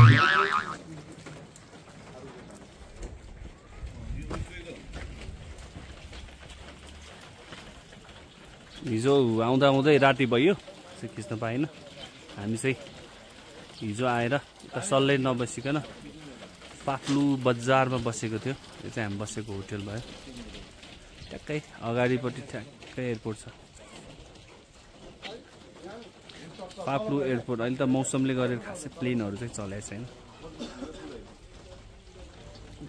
हिजो आउँदा आउँदै राति भयो चाहिँ खिच्न पाएन। हामी चाहिँ हिजो आएर उता सल्लै नबसिकन पाप्लु बजारमा बसेको थियो। यो चाहिँ हामी बसेको होटल भयो। ट्याक्कै अगाडिपट्टि ठ्याक्कै एयरपोर्ट छ, पाप्लु एयरपोर्ट। अहिले त मौसमले गरेर खासै प्लेनहरू चाहिँ चलेको छैन।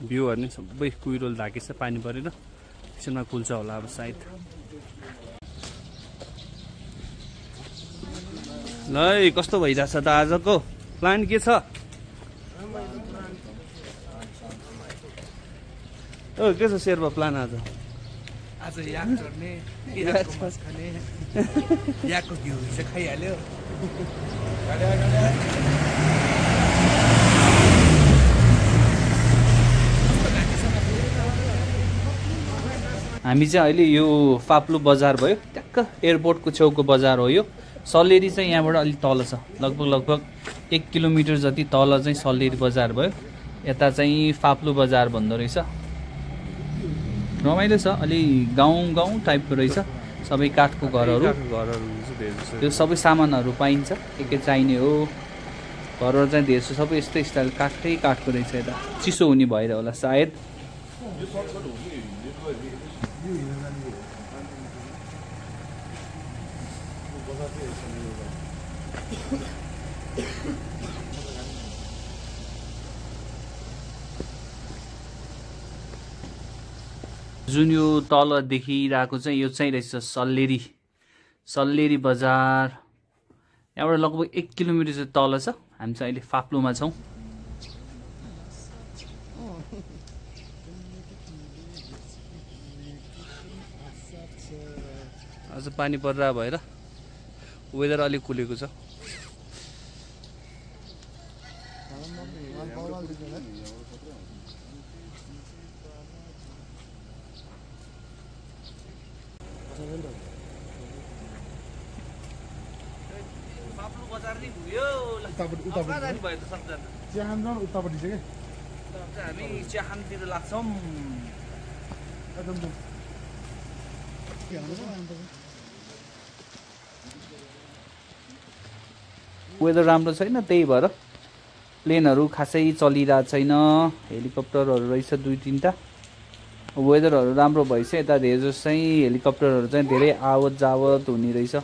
भ्यूहरू नि सबै कुइरोल ढाकेको छ, पानी परेर एकछिनमा खुल्छ होला अब सायद। ल कस्तो भइरहेछ त आजको प्लान के छ? के छ शेर्पा प्लान आज? आज याक चढ्ने, याक मास खाने, याकको घिउ चाहिँ खाइहाल्यो। हामी चाहिँ अहिले यो पाप्लु बजार भयो, ट्याक्क एयरपोर्टको छेउको बजार हो यो। सल्लेरी चाहिँ यहाँबाट अलिक तल छ, लगभग 1 किलोमिटर जति तल चाहिँ सल्लेरी बजार भयो। यता चाहिँ पाप्लु बजार भन्दो रहेछ। रमाइलो छ, अलि गाउँ टाइपको रहेछ। सबै काठको घरहरू त्यो सबै सामानहरू पाइन्छ, के चाहिने हो। घरहरू चाहिँ धेरै सबै यस्तै स्टाइल काठको रहेछ। यता चिसो हुने भएर होला सायद। जुन यो तल देखिरहेको चाहिँ यो चाहिँ रहेछ सल्लेरी बजार। यहाँबाट लगभग 1 किलोमिटर चाहिँ तल छ। हामी चाहिँ अहिले पाप्लुमा छौँ। आज पानी परिरहेको भएर वेदर अलिक खुलेको छ। पाप्लु बजार नि घुम्यो। उतापट्टि भयो त सबजना। चियाखान जाउँ उतापट्टि चाहिँ के? हामी चियाखानतिर लाग्छौँ। वेदर राम्रो छैन, त्यही भएर प्लेनहरू खासै चलिरहेको छैन। हेलिकप्टरहरू रहेछ 2-3टा। वेदरहरू राम्रो भएछ यता धेरै जसो चाहिँ हेलिकप्टरहरू चाहिँ धेरै आवत जावत हुने रहेछ।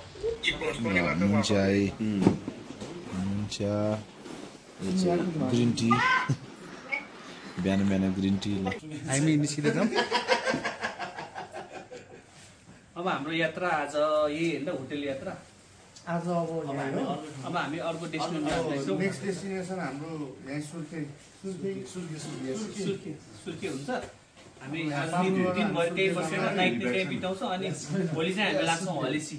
ग्रिन टी बिहान ग्रिन टी। हामी निस्किँदैछौँ। अब हाम्रो यात्रा आज यही होइन, होटल यात्रा आज अब हामी अर्को डेस्टिनेसन नेक्स्ट डेस्टिनेसन हाम्रो यहाँ सुर्खे हुन्छ। हामी आज दिनभरि त्यही बसेर नाइट त्यही बिताउँछौँ अनि भोलि चाहिँ हामी लाग्छौँ Halesi.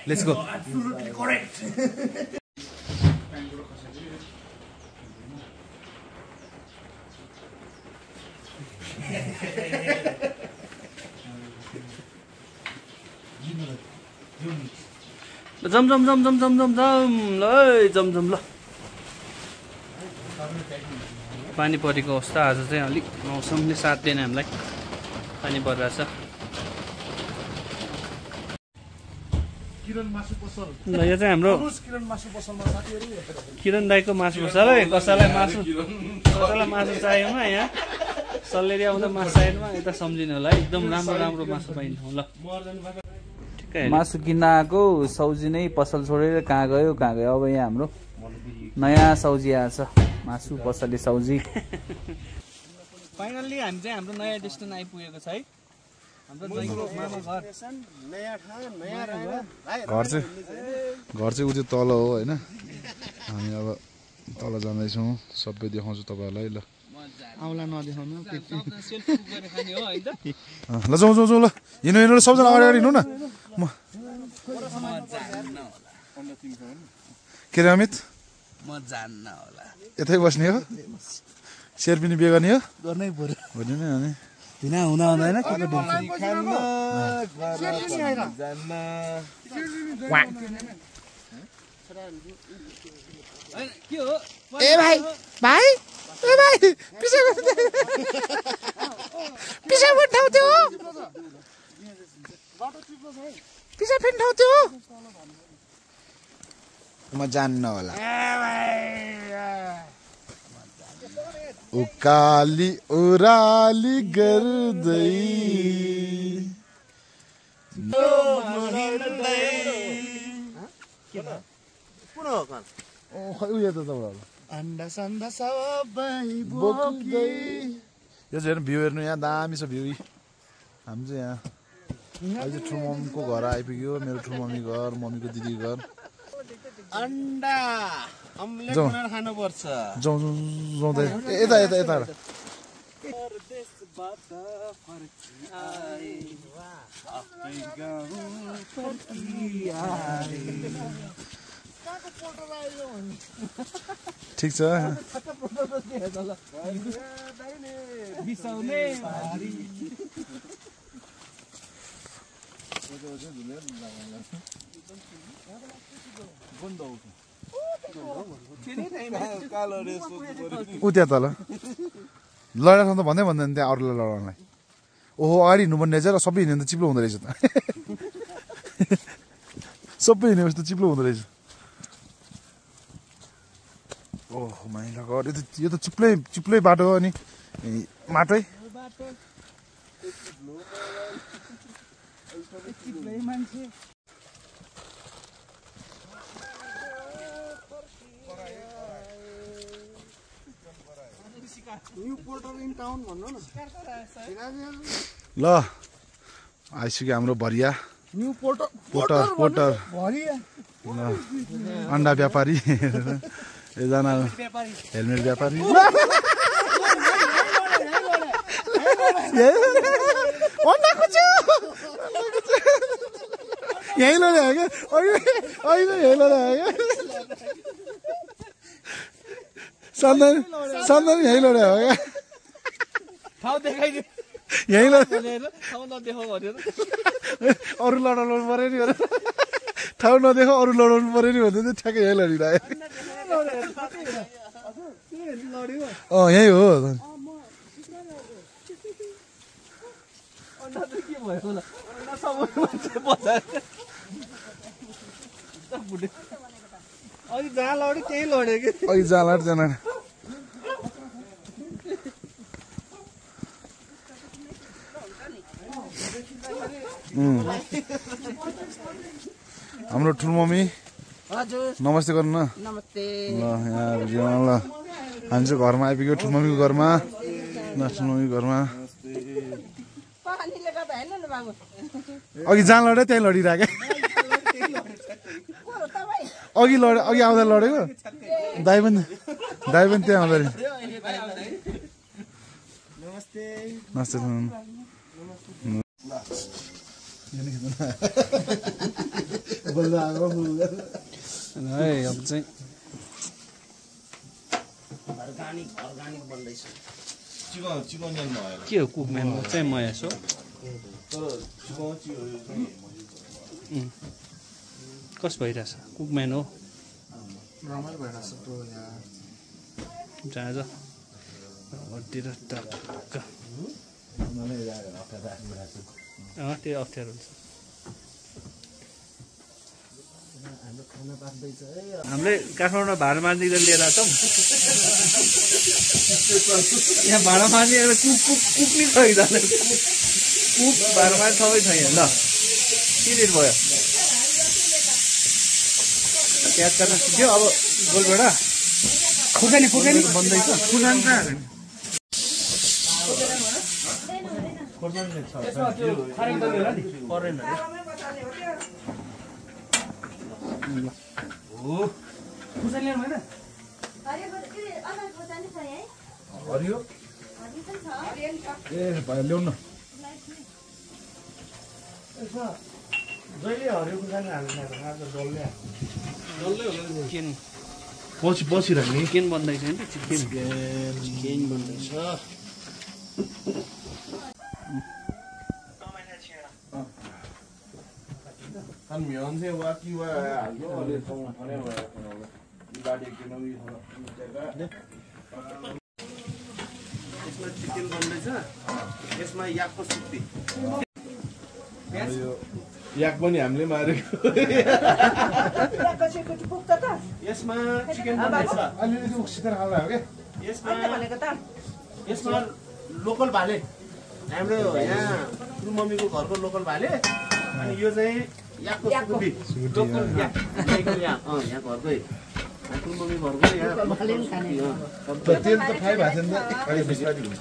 Let's go. Absolutely correct. जम ल जम ल। पानी परेको अवस्था आज चाहिँ अलिक मौसमले साथ दिएन हामीलाई, पानी परिरहेछ। ल यो चाहिँ हाम्रो किरण दाईको मासु पसल है। कसैलाई मासु चाहिएमा यहाँ सल्लेरी आउँदा मासु चाहिएमा यता सम्झिनु होला है। एकदम राम्रो मासु पाइन्छ। ल मासु किन्न आएको सौजी नै पसल छोडेर कहाँ गयो अब यहाँ हाम्रो नयाँ सौजी आएछ, मासु पसलले सौजी। फाइनल्ली हामी चाहिँ हाम्रो नयाँ डेस्टिनेसन आइपुगेको छ है। हाम्रो जयको मामा घर चाहिँ उ चाहिँ तल हो होइन। हामी अब तल जाँदैछौँ, सबै देखाउँछु तपाईँहरूलाई। ल आउला नदेखाउनु ल जाउँ ल हिँड्नु सबजना अगाडि हिँड्नु न। के रे अमित? म जान्न होला। यतै बस्ने हो? सेयर पनि बिहे गर्ने हो? गर्नै पर्यो भन्यो नि। अनि बिना हुँदैन के हो ए भाइ भाइ ए भाइ पिसा फेर्ने ठाउँ त्यो हो पिसा फेर्ने ठाउँ त्यो हो म जान्न होला उकाली ओराली गर्दै उयो त तपाईँहरू अन्डा सन्डा सबै बोक्दै यो चाहिँ हेर्नु भ्यू हेर्नु यहाँ दामी छ भ्यू हामी चाहिँ यहाँ अहिले ठुलो मम्मीको घर आइपुग्यो मेरो ठुलो मम्मी घर मम्मीको दिदी घर अन्डा अम्लेट बनाएर खानुपर्छ जाउँ जाउँ यता यता यता ठिक छ बिसाउने ऊ त्यहाँ तल लडाउँछ त भन्दै भन्दैन त्यहाँ अरूलाई लडाउनलाई ओहो अगाडि हिँड्नुपर्ने रहेछ र सबै हिँड्यो भने त चिप्लो हुँदो रहेछ त सबै हिँड्यो त चिप्लो हुँदो रहेछ ओहो माइला गड यो त चिप्लै बाटो हो अनि माटै ल आइसक्यो हाम्रो भरिया पोटर ल अन्डा व्यापारी एकजना हेलमेट व्यापारी यहीँ लड्यो क्या अहिले यहीँ लड्यो क्या सन्दन यहीँ लड्यो हो क्या ठाउँ देखाइदियो यहीँ लड्यो ठाउँ नदेखाउ भनेर अरू लडाउनु पऱ्यो नि भनेर ठाउँ नदेखाउ अरू लडाउनु पऱ्यो नि भन्दै ठ्याक्कै यहीँ लडिरहेको यहीँ हो अघि जहाँ लड्यो त्यहीँ लड्यो कि अघि जहाँ लड्यो जान हाम्रो ठुलो मम्मी नमस्ते गर्नु न नमस्ते ल यहाँ ल हामी चाहिँ घरमा आइपुग्यो ठुलो मम्मीको घरमा ल ठुलो मम्मीको घरमा अघि जहाँ लड्यो त्यहीँ लडिरहेको अघि लड्यो अघि आउँदा लडेको दाइ पनि त्यहाँ आउँदा नमस्ते है अब चाहिँ के हो कुकम्यान चाहिँ महेश हो कस भइरहेछ कुकम्यान हो जहाँ हड्डी र टक्क त्यही अप्ठ्यारो हुन्छ हामीले काठमाडौँमा भाडा मार्ने लिएर आएको यहाँ भाडा मार्ने कुक नि छैन कुक भाडा मार्ने सबै छैन ल के रेट भयो प्याज काट्न सिक्यो अब गोलबाट खुर्सानी बन्दैछ खुर्सानी हरियो ए भाइ ल्याउनु न जहिले हरियो खुर्सानी हाल्ने डल्ले पछि राख्ने चिकन बन्दैछ नि त चिकन बन्दैछ यसमा चिकन बन्दैछ यसमा याकको सुक्ती याक पनि हामीले मारेको यसमा चिकन बन्दैछ अलिअलि उक्सिँदै खाँदा हो के यसमा लोकल भाले हाम्रो यहाँ मम्मीको घरको लोकल भाले अनि यो चाहिँ याकको सुक्ती लोकल याक यहाँ घरकै मम्मी घरको यहाँ तेल त फ्राई भएको थियो नि त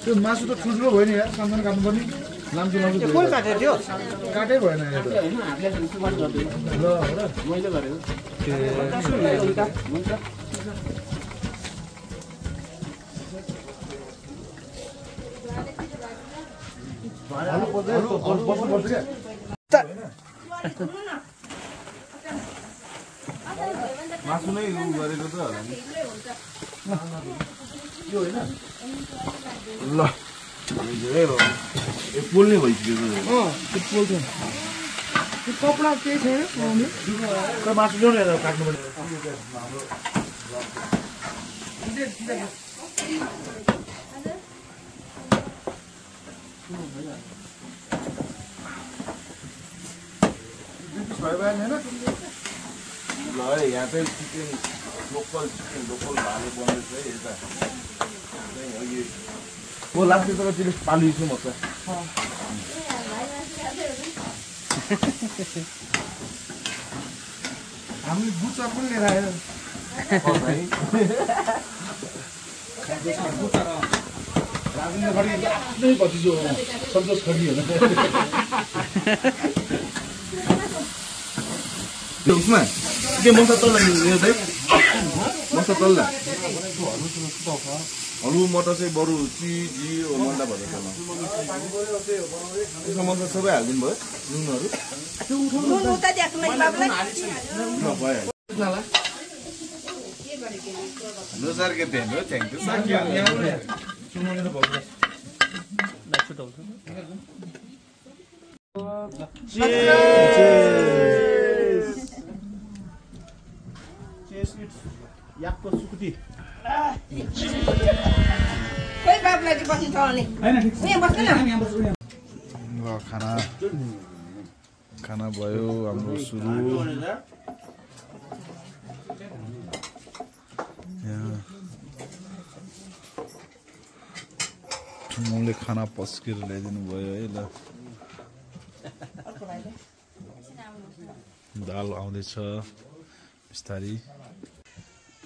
त्यो मासु त ठुल्ठुलो भयो नि यार सामान काट्नुपर्ने लाम्चो कोही काटेको थियो काटै भएन मैले गरेको बस्नुपर्छ क्या मासु नै गरेको त होला नि यो होइन ल पोल्ने भइसक्यो कपडा केही छैन मासु ल्याउनु हेरेर काट्नु पर्ने ल यहाँ चाहिँ चिकन लोकल भाले बन्दैछ है यता अघि म लास्ट तर त्यसले पालिछु म त हामीले बुच्चा पनि लिएर आयो राजेन्द्र खड्गी आफ्नै भतिजो सन्तोष खड्गी होला उसमा के मसला तल्ला यो चाहिँ मसला तल्ला हलु मटर चाहिँ बरु चिज मन्दा भयो तल यसमा मसला सबै हालिदिनु भयो नुनहरू लोसार के थियो हो थ्याङ्क यू याकको सुकुटी खाना भयो हाम्रो सुरु ठुमोले खाना पस्केर ल्याइदिनु भयो है ल दाल आउँदैछ बिस्तारी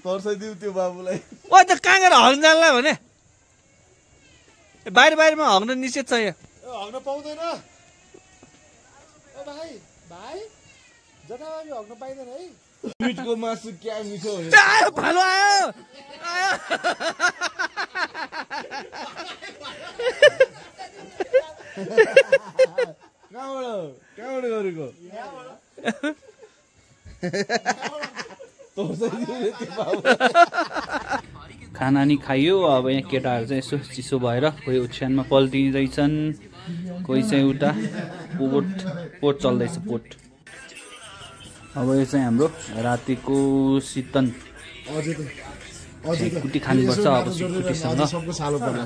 तर्साइदिउ त्यो बाबुलाई ओ त कहाँ गएर हग्न जानलाई भने बाहिरमा हग्न निषेध छ यहाँ हग्न पाउँदैन भाइ भाइ जताभावी हग्न पाइँदैन है मिटको मासु क्या मिठो हुन्छ आयो भालो आयो कहाँबाट गरेको खाना नि खाइयो अब यहाँ केटाहरू चाहिँ यसो चिसो भएर कोही ओछ्यानमा पल्टिँदैछन् कोही चाहिँ उता पोट चल्दैछ पोट अब यो चाहिँ हाम्रो रातिको शीतन कुटी खानुपर्छ अब कुटीसँग सबको सालो पर्ला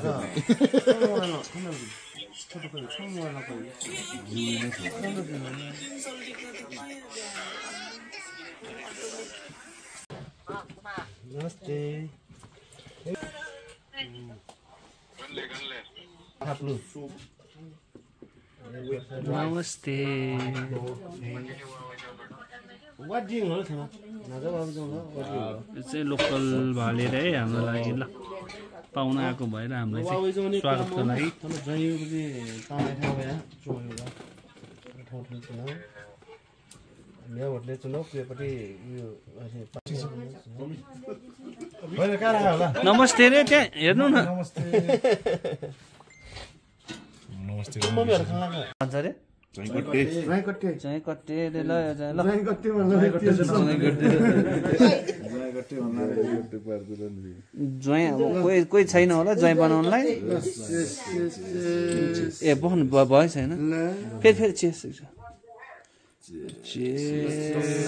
नमस्ते नमस्ते यो चाहिँ लोकल भाले है हाम्रो लागि ल पाहुना आएको भएर हामीलाई चाहिँ स्वागतको लागि नमस्ते रे त्यहाँ हेर्नु न भन्छ रे चाहिँ कट्टे ल ज्वाइँ कोही छैन होला ज्वाइँ बनाउनलाई ए बन्नु भयो छैन फेरि चेस Cheers.